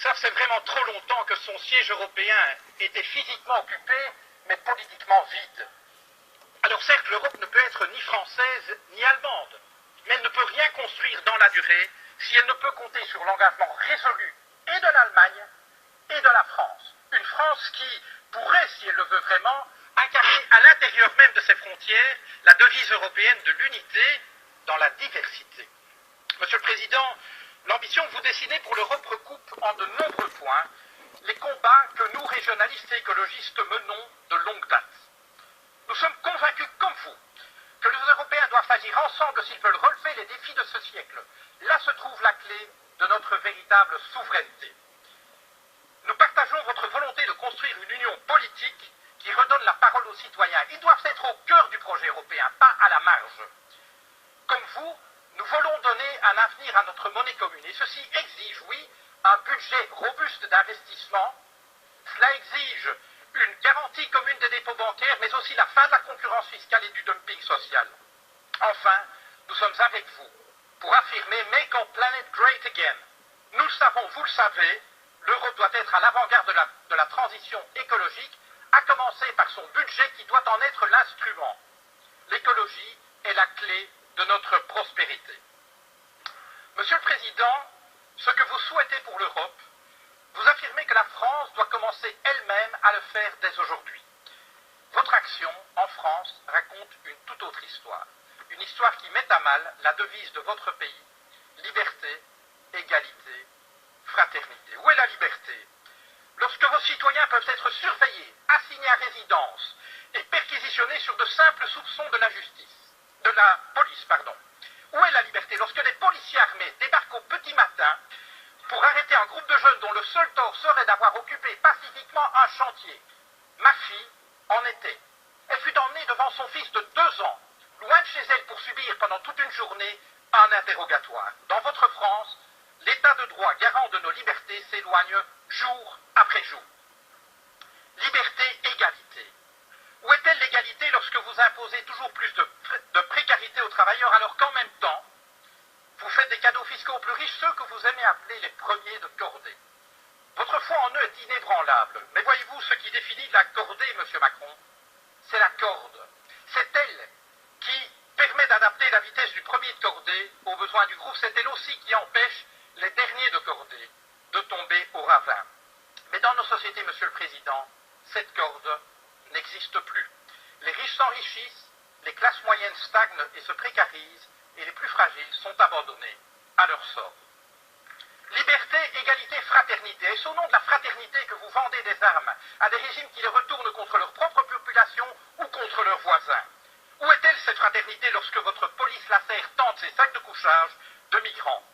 Ça fait vraiment trop longtemps que son siège européen était physiquement occupé, mais politiquement vide. Alors certes, l'Europe ne peut être ni française ni allemande, mais elle ne peut rien construire dans la durée si elle ne peut compter sur l'engagement résolu et de l'Allemagne et de la France. Une France qui pourrait, si elle le veut vraiment, incarner à l'intérieur même de ses frontières la devise européenne de l'unité dans la diversité. Monsieur le Président, l'ambition que vous dessinez pour l'Europe recoupe en de nombreux points les combats que nous, régionalistes et écologistes, menons de longue date. Nous sommes convaincus, comme vous, que les Européens doivent agir ensemble s'ils veulent relever les défis de ce siècle. Là se trouve la clé de notre véritable souveraineté. Nous partageons votre volonté de construire une union politique qui redonne la parole aux citoyens. Ils doivent être au cœur du projet européen, pas à la marge. Comme vous, nous voulons donner un avenir à notre monnaie commune. Et ceci exige, oui, un budget robuste d'investissement. Cela exige une garantie commune des dépôts bancaires, mais aussi la fin de la concurrence fiscale et du dumping social. Enfin, nous sommes avec vous pour affirmer « Make our planet great again ». Nous le savons, vous le savez, l'Europe doit être à l'avant-garde de la transition écologique, à commencer par son budget qui doit en être l'instrument. L'écologie est la clé de notre prospérité. Monsieur le Président, ce que vous souhaitez pour l'Europe, vous affirmez que la France doit commencer elle-même à le faire dès aujourd'hui. Votre action en France raconte une toute autre histoire. Une histoire qui met à mal la devise de votre pays, liberté, égalité, fraternité. Où est la liberté? Lorsque vos citoyens peuvent être surveillés, assignés à résidence et perquisitionnés sur de simples soupçons de la police. Où est la liberté lorsque les policiers armés débarquent au petit matin pour arrêter un groupe de jeunes dont le seul tort serait d'avoir occupé pacifiquement un chantier? Ma fille en était. Elle fut emmenée devant son fils de 2 ans, loin de chez elle pour subir pendant toute une journée un interrogatoire. Dans votre France, l'état de droit garant de nos libertés s'éloigne jour après jour. Liberté, égalité. Où est-elle l'égalité lorsque vous imposez toujours plus de précarité aux travailleurs alors qu'en même temps, vous faites des cadeaux fiscaux aux plus riches, ceux que vous aimez appeler les premiers de cordée? Votre foi en eux est inébranlable. Mais voyez-vous, ce qui définit la cordée, monsieur Macron, c'est la corde. C'est elle qui permet d'adapter la vitesse du premier de cordée aux besoins du groupe. C'est elle aussi qui empêche les derniers de cordée de tomber au ravin. Mais dans nos sociétés, monsieur le Président, cette corde n'existe plus. Les riches s'enrichissent, les classes moyennes stagnent et se précarisent, et les plus fragiles sont abandonnés à leur sort. Liberté, égalité, fraternité. Est-ce au nom de la fraternité que vous vendez des armes à des régimes qui les retournent contre leur propre population ou contre leurs voisins? Où est-elle cette fraternité lorsque votre police lacère tente ses sacs de couchage de migrants?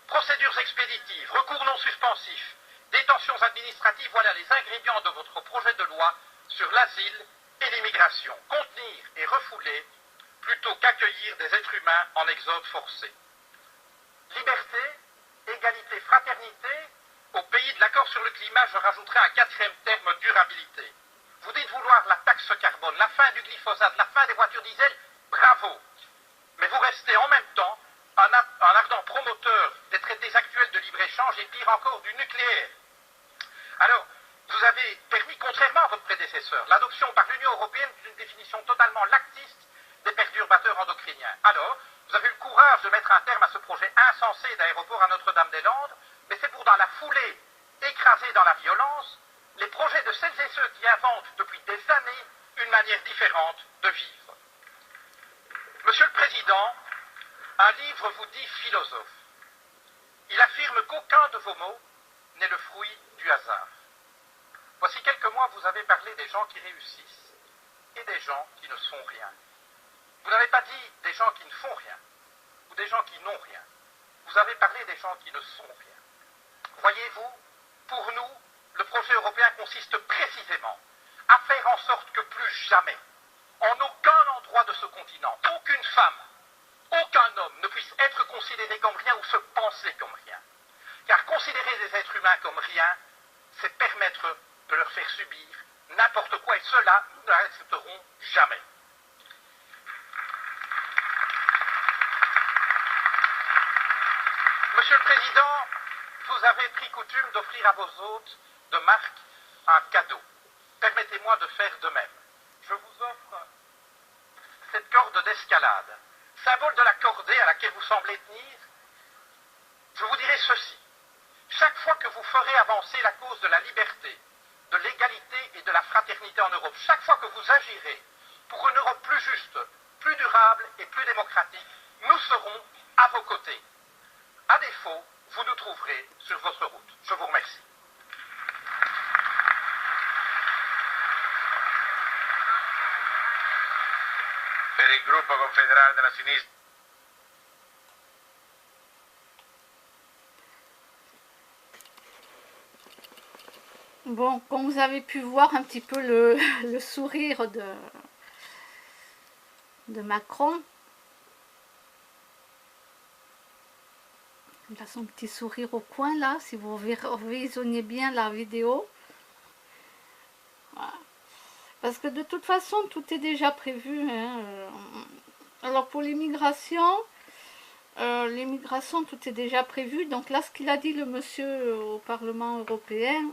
Procédures expéditives, recours non suspensifs, détentions administratives, voilà les ingrédients de votre projet de loi sur l'asile et l'immigration. Contenir et refouler plutôt qu'accueillir des êtres humains en exode forcé. Liberté, égalité, fraternité, au pays de l'accord sur le climat, je rajouterai un 4e terme, durabilité. Vous dites vouloir la taxe carbone, la fin du glyphosate, la fin des voitures diesel, bravo. Mais vous restez en même temps un ardent promoteur des traités actuels de libre-échange et pire encore du nucléaire. Alors, vous avez permis, contrairement à votre prédécesseur, l'adoption par l'Union européenne d'une définition totalement laxiste des perturbateurs endocriniens. Alors, vous avez eu le courage de mettre un terme à ce projet insensé d'aéroport à Notre-Dame-des-Landes, mais c'est pour dans la foulée, écrasée dans la violence, les projets de celles et ceux qui inventent depuis des années une manière différente de vivre. Monsieur le Président, un livre vous dit philosophe. Il affirme qu'aucun de vos mots n'est le fruit du hasard. Voici quelques mois, vous avez parlé des gens qui réussissent et des gens qui ne sont rien. Vous n'avez pas dit des gens qui ne font rien ou des gens qui n'ont rien. Vous avez parlé des gens qui ne sont rien. Voyez-vous, pour nous, le projet européen consiste précisément à faire en sorte que plus jamais, en aucun endroit de ce continent, aucune femme, aucun homme ne puisse être considéré comme rien ou se penser comme rien. Car considérer des êtres humains comme rien, c'est permettre de leur faire subir n'importe quoi, et cela, nous ne l'accepterons jamais. Monsieur le Président, vous avez pris coutume d'offrir à vos hôtes de marque un cadeau. Permettez-moi de faire de même. Je vous offre cette corde d'escalade, symbole de la cordée à laquelle vous semblez tenir. Je vous dirai ceci. Chaque fois que vous ferez avancer la cause de la liberté, de l'égalité et de la fraternité en Europe, chaque fois que vous agirez pour une Europe plus juste, plus durable et plus démocratique, nous serons à vos côtés. À défaut, vous nous trouverez sur votre route. Je vous remercie. Per il gruppo confederale della sinistra. Bon, comme vous avez pu voir un petit peu le sourire de Macron, il a son petit sourire au coin là, si vous visionnez bien la vidéo. Voilà. Parce que de toute façon, tout est déjà prévu. Hein. Alors pour l'immigration, tout est déjà prévu. Donc là, ce qu'il a dit le monsieur au Parlement européen,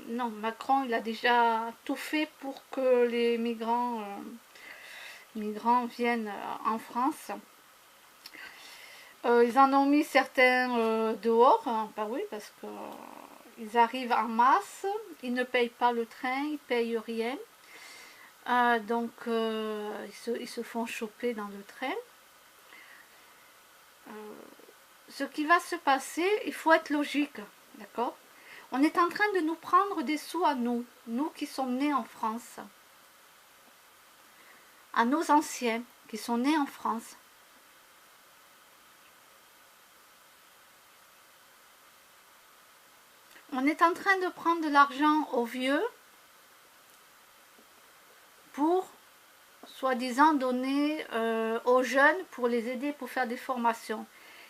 non, Macron, il a déjà tout fait pour que les migrants viennent en France. Ils en ont mis certains dehors, hein, bah oui, parce que ils arrivent en masse, ils ne payent pas le train, ils ne payent rien. Donc ils se font choper dans le train. Ce qui va se passer, il faut être logique, d'accord? On est en train de nous prendre des sous à nous, nous qui sommes nés en France, à nos anciens qui sont nés en France. On est en train de prendre de l'argent aux vieux pour, soi-disant, donner aux jeunes pour les aider pour faire des formations.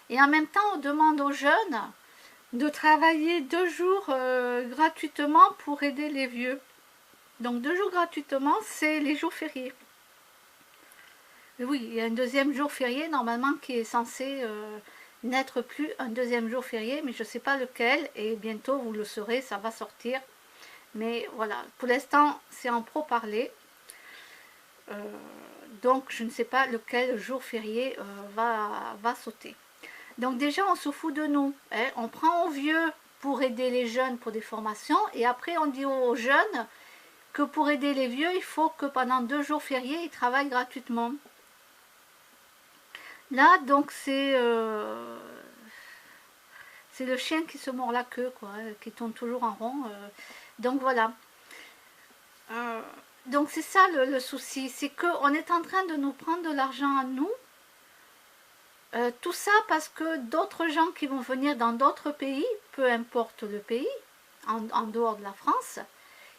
Et en même temps, on demande aux jeunes de travailler 2 jours gratuitement pour aider les vieux. Donc 2 jours gratuitement, c'est les jours fériés. Et oui, il y a un deuxième jour férié normalement qui est censé n'être plus un deuxième jour férié, mais je ne sais pas lequel, et bientôt vous le saurez, ça va sortir. Mais voilà, pour l'instant, c'est en pro-parler. Donc je ne sais pas lequel jour férié va sauter. Donc déjà, on se fout de nous. Hein. On prend aux vieux pour aider les jeunes pour des formations, et après on dit aux jeunes que pour aider les vieux, il faut que pendant 2 jours fériés, ils travaillent gratuitement. Là, donc, c'est le chien qui se mord la queue, quoi, qui tourne toujours en rond. Donc, voilà. Donc, c'est ça le souci. C'est qu'on est en train de nous prendre de l'argent à nous. Tout ça parce que d'autres gens qui vont venir dans d'autres pays, peu importe le pays, en dehors de la France,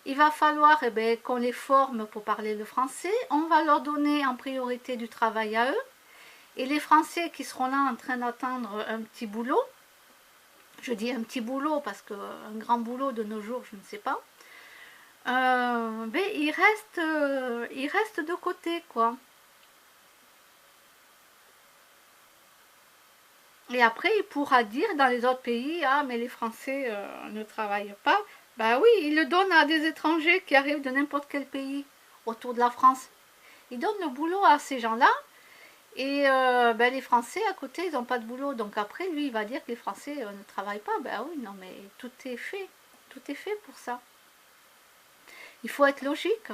il va falloir qu'on les forme pour parler le français. On va leur donner en priorité du travail à eux. Et les Français qui seront là en train d'attendre un petit boulot, je dis un petit boulot parce qu'un grand boulot de nos jours, je ne sais pas, ils restent de côté, quoi. Et après, il pourra dire dans les autres pays, ah mais les Français ne travaillent pas. Ben oui, il le donne à des étrangers qui arrivent de n'importe quel pays autour de la France. Il donne le boulot à ces gens-là. Et les Français à côté, ils n'ont pas de boulot. Donc après, lui, il va dire que les Français ne travaillent pas. Ben oui, non, mais tout est fait. Tout est fait pour ça. Il faut être logique.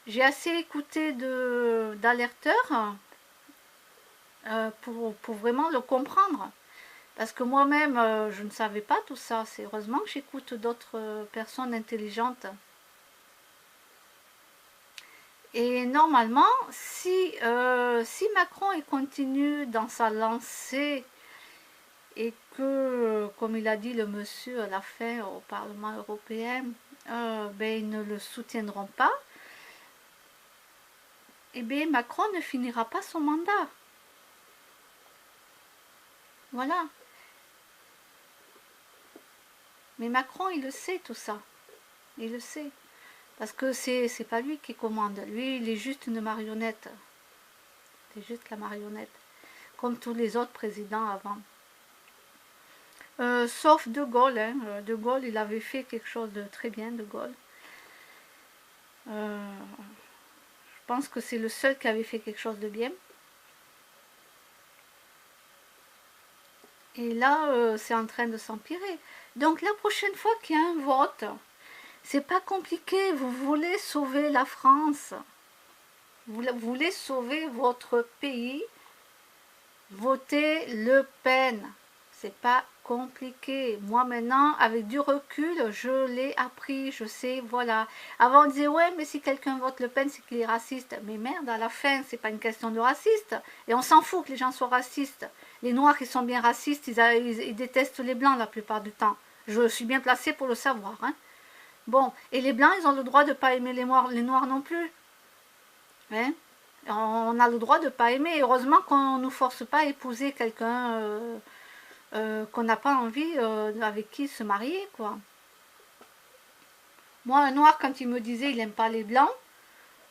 J'ai assez écouté d'alerteurs pour vraiment le comprendre. Parce que moi-même, je ne savais pas tout ça. C'est heureusement que j'écoute d'autres personnes intelligentes. Et normalement, si Macron il continue dans sa lancée et que, comme il a dit le monsieur à la fin au Parlement européen, ils ne le soutiendront pas, et bien Macron ne finira pas son mandat. Voilà. Mais Macron, il le sait tout ça. Il le sait. Parce que c'est pas lui qui commande. Lui, il est juste une marionnette. C'est juste la marionnette. Comme tous les autres présidents avant. Sauf De Gaulle. Hein. De Gaulle, il avait fait quelque chose de très bien, De Gaulle. Je pense que c'est le seul qui avait fait quelque chose de bien. Et là, c'est en train de s'empirer. Donc la prochaine fois qu'il y a un vote, c'est pas compliqué. Vous voulez sauver la France, vous voulez sauver votre pays, votez Le Pen. C'est pas compliqué. Moi maintenant, avec du recul, je l'ai appris, je sais, voilà. Avant on disait ouais, mais si quelqu'un vote Le Pen, c'est qu'il est raciste. Mais merde, à la fin, c'est pas une question de raciste. Et on s'en fout que les gens soient racistes. Les Noirs, ils sont bien racistes, ils détestent les Blancs la plupart du temps. Je suis bien placée pour le savoir. Hein. Bon, et les Blancs, ils ont le droit de ne pas aimer les Noirs non plus. Hein. On a le droit de ne pas aimer. Heureusement qu'on ne nous force pas à épouser quelqu'un qu'on n'a pas envie avec qui se marier, quoi. Moi, un Noir, quand il me disait il n'aime pas les Blancs,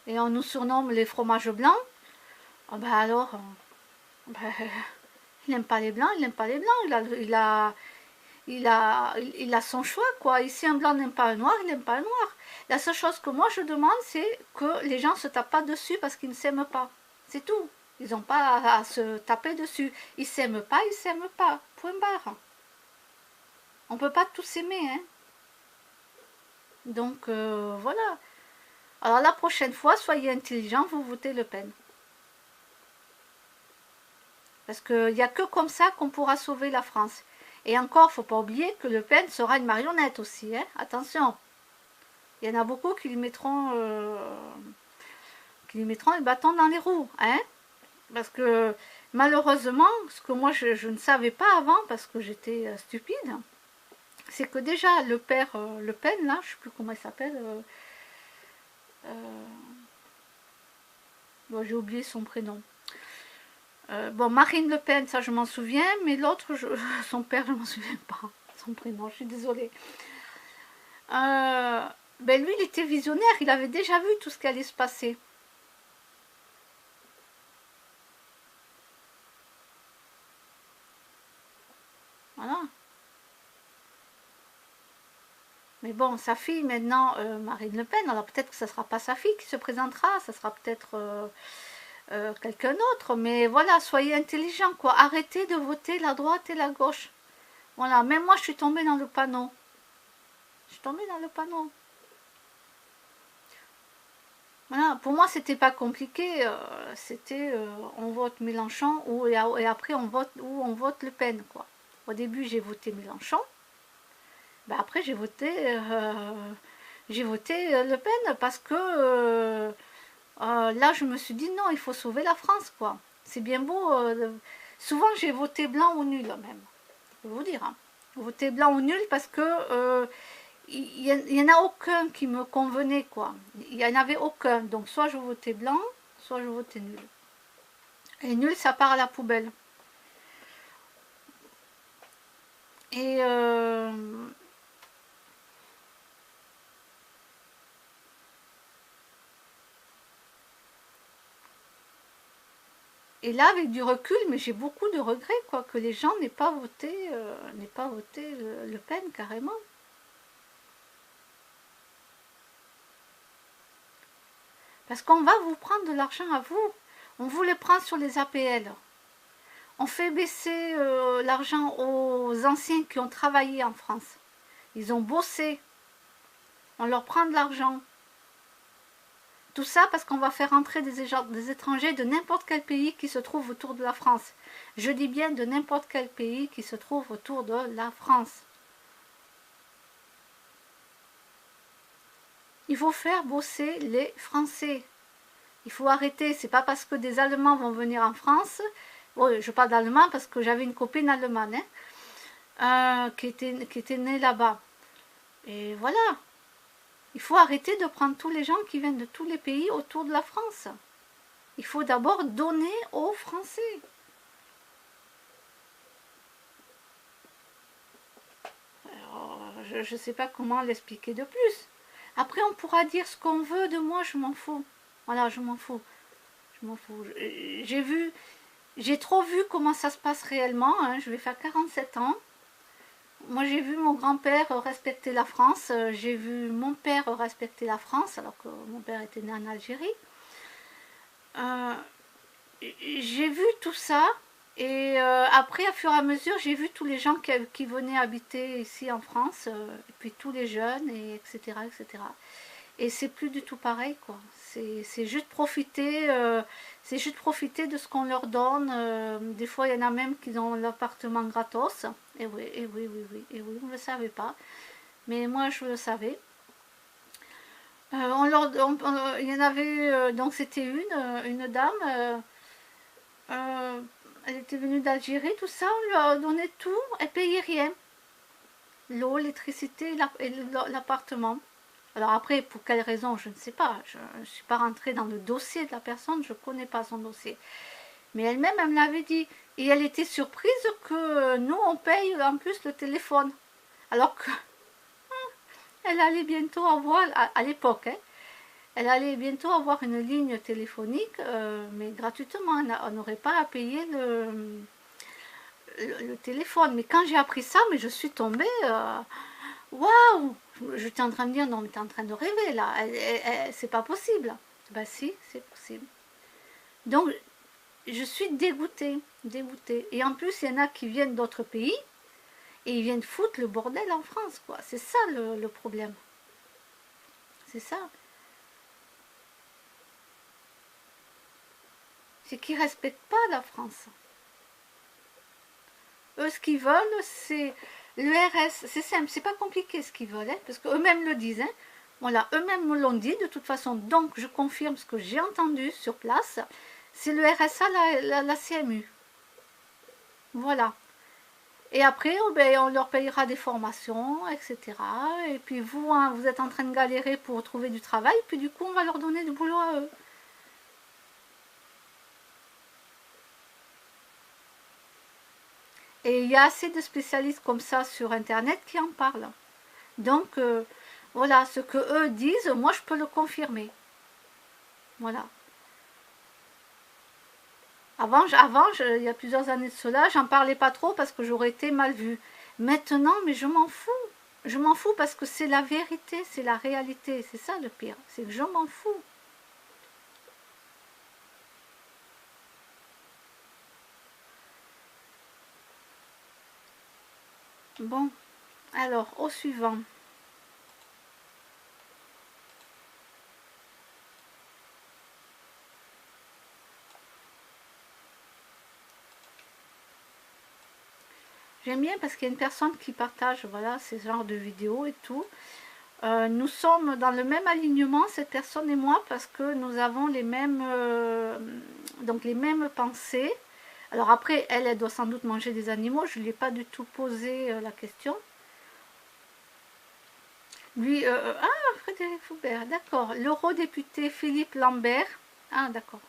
et on nous surnomme les fromages blancs, oh ben alors, ben, il n'aime pas les Blancs, il n'aime pas les Blancs, il a son choix, quoi. Et si un Blanc n'aime pas un Noir, il n'aime pas un Noir. La seule chose que moi je demande, c'est que les gens ne se tapent pas dessus parce qu'ils ne s'aiment pas. C'est tout. Ils n'ont pas à se taper dessus. Ils ne s'aiment pas, ils ne s'aiment pas. Point barre. On ne peut pas tous s'aimer, hein. Donc, voilà. Alors, la prochaine fois, soyez intelligents, vous votez Le Pen. Parce qu'il n'y a que comme ça qu'on pourra sauver la France. Et encore, il ne faut pas oublier que Le Pen sera une marionnette aussi, hein. Attention. Il y en a beaucoup qui lui mettront le bâton dans les roues, hein. Parce que malheureusement, ce que moi je ne savais pas avant, parce que j'étais stupide, c'est que déjà le père Le Pen, là, je ne sais plus comment il s'appelle, bon, j'ai oublié son prénom. Bon, Marine Le Pen, ça je m'en souviens, mais l'autre, son père, je ne m'en souviens pas, son prénom, je suis désolée. Ben lui, il était visionnaire, il avait déjà vu tout ce qui allait se passer. Voilà. Mais bon, sa fille maintenant, Marine Le Pen, alors peut-être que ce ne sera pas sa fille qui se présentera, ça sera peut-être quelqu'un d'autre. Mais voilà, soyez intelligents, quoi. Arrêtez de voter la droite et la gauche. Voilà, même moi je suis tombée dans le panneau. Je suis tombée dans le panneau. Voilà, pour moi c'était pas compliqué, c'était on vote Mélenchon et après on vote Le Pen, quoi. Au début j'ai voté Mélenchon. Ben après j'ai voté Le Pen parce que là je me suis dit non, il faut sauver la France, quoi. C'est bien beau. Souvent j'ai voté blanc ou nul même. Je peux vous dire. Hein. Voter blanc ou nul parce que il n'y en a aucun qui me convenait, quoi. Il n'y en avait aucun. Donc soit je votais blanc, soit je votais nul. Et nul, ça part à la poubelle. Et et là, avec du recul, mais j'ai beaucoup de regrets, quoi, que les gens n'aient pas voté Le Pen, carrément. Parce qu'on va vous prendre de l'argent à vous. On vous le prend sur les APL. On fait baisser l'argent aux anciens qui ont travaillé en France. Ils ont bossé. On leur prend de l'argent. Tout ça parce qu'on va faire entrer des étrangers de n'importe quel pays qui se trouve autour de la France. Je dis bien de n'importe quel pays qui se trouve autour de la France. Il faut faire bosser les Français. Il faut arrêter. C'est pas parce que des Allemands vont venir en France. Bon, je parle d'allemand parce que j'avais une copine allemande qui était née là-bas. Et voilà. Il faut arrêter de prendre tous les gens qui viennent de tous les pays autour de la France. Il faut d'abord donner aux Français. Alors, je ne sais pas comment l'expliquer de plus. Après, on pourra dire ce qu'on veut de moi, je m'en fous. Voilà, je m'en fous. Je m'en fous. J'ai trop vu comment ça se passe réellement. Hein. Je vais faire 47 ans. Moi, j'ai vu mon grand-père respecter la France, j'ai vu mon père respecter la France, alors que mon père était né en Algérie. Euh, j'ai vu tout ça, et après, à fur et à mesure, j'ai vu tous les gens qui venaient habiter ici en France, et puis tous les jeunes, et etc., etc. Et c'est plus du tout pareil, quoi. C'est juste profiter, c'est juste profiter de ce qu'on leur donne. Des fois, il y en a même qui ont l'appartement gratos. Et oui, et oui, oui, oui, et oui, on ne le savait pas. Mais moi, je le savais. Il y en avait, donc c'était une dame. Elle était venue d'Algérie, tout ça, on lui a donné tout, elle payait rien. L'eau, l'électricité et l'appartement. Alors après, pour quelle raison, je ne sais pas. Je ne suis pas rentrée dans le dossier de la personne, je ne connais pas son dossier. Mais elle-même, elle me l'avait dit. Et elle était surprise que nous, on paye en plus le téléphone. Alors qu'elle allait bientôt avoir, à l'époque, hein, elle allait bientôt avoir une ligne téléphonique, mais gratuitement. On n'aurait pas à payer le téléphone. Mais quand j'ai appris ça, mais je suis tombée... Waouh! J'étais en train de dire, non, mais t'es en train de rêver là, c'est pas possible. Ben si, c'est possible. Donc, je suis dégoûtée, dégoûtée. Et en plus, il y en a qui viennent d'autres pays et ils viennent foutre le bordel en France, quoi. C'est ça le problème. C'est ça. C'est qu'ils respectent pas la France. Eux, ce qu'ils veulent, c'est l'ERS. C'est simple, c'est pas compliqué ce qu'ils veulent, hein, parce qu'eux-mêmes le disent. Hein. Voilà, eux-mêmes me l'ont dit de toute façon. Donc, je confirme ce que j'ai entendu sur place. C'est le RSA, la CMU. Voilà. Et après, oh ben, on leur payera des formations, etc. Et puis vous, hein, vous êtes en train de galérer pour trouver du travail. Puis du coup, on va leur donner du boulot à eux. Et il y a assez de spécialistes comme ça sur Internet qui en parlent. Donc, voilà, ce que eux disent, moi je peux le confirmer. Voilà. Avant, il y a plusieurs années de cela, j'en parlais pas trop parce que j'aurais été mal vue. Maintenant, mais je m'en fous. Je m'en fous parce que c'est la vérité, c'est la réalité. C'est ça le pire, c'est que je m'en fous. Bon, alors, au suivant. J'aime bien parce qu'il y a une personne qui partage, voilà, ces genres de vidéos et tout. Nous sommes dans le même alignement, cette personne et moi, parce que nous avons les mêmes, donc les mêmes pensées. Alors après, elle doit sans doute manger des animaux. Je ne lui ai pas du tout posé la question. Lui, Frédéric Foubert, d'accord. L'eurodéputé Philippe Lambert, ah d'accord.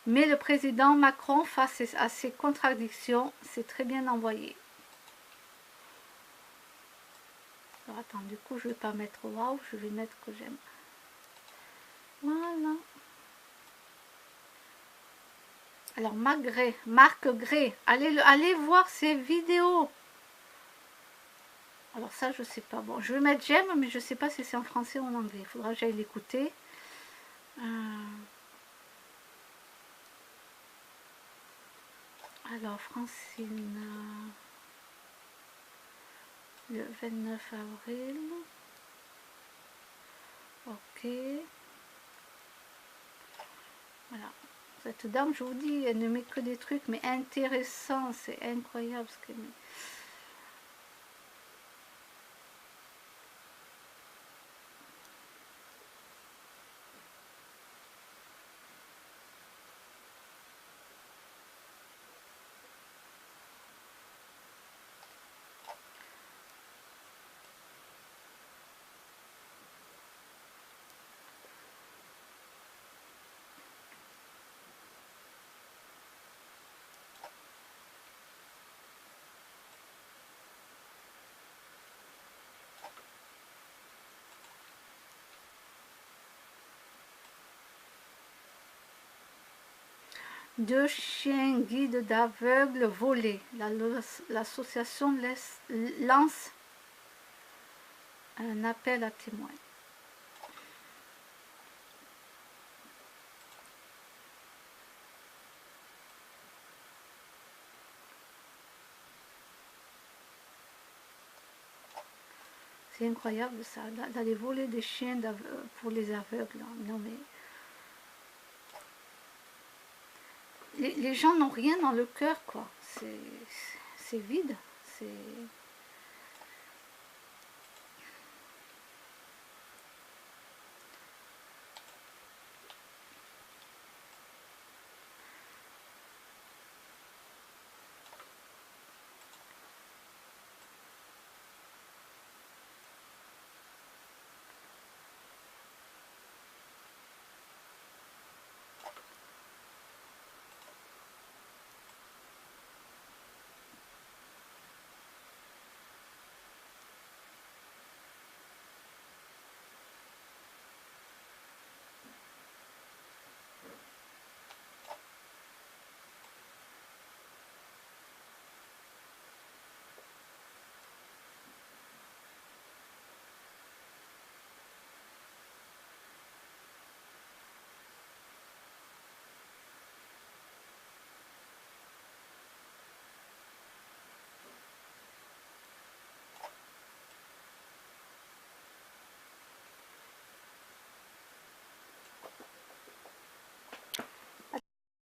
Mais le président Macron, face à ces contradictions, c'est très bien envoyé. Alors attends, du coup, je ne vais pas mettre waouh, je vais mettre que j'aime. Voilà. Alors, Marc Gray, allez voir ses vidéos. Alors ça, je sais pas. Bon, je vais mettre j'aime, mais je sais pas si c'est en français ou en anglais. Il faudra que j'aille l'écouter. Alors, Francine, le 29 avril. Ok. Voilà. Cette dame, je vous dis, elle ne met que des trucs, mais intéressants. C'est incroyable ce qu'elle met. 2 chiens guides d'aveugles volés. L'association lance un appel à témoins. C'est incroyable ça, d'aller voler des chiens pour les aveugles. Non mais les gens n'ont rien dans le cœur, quoi. C'est vide. C'est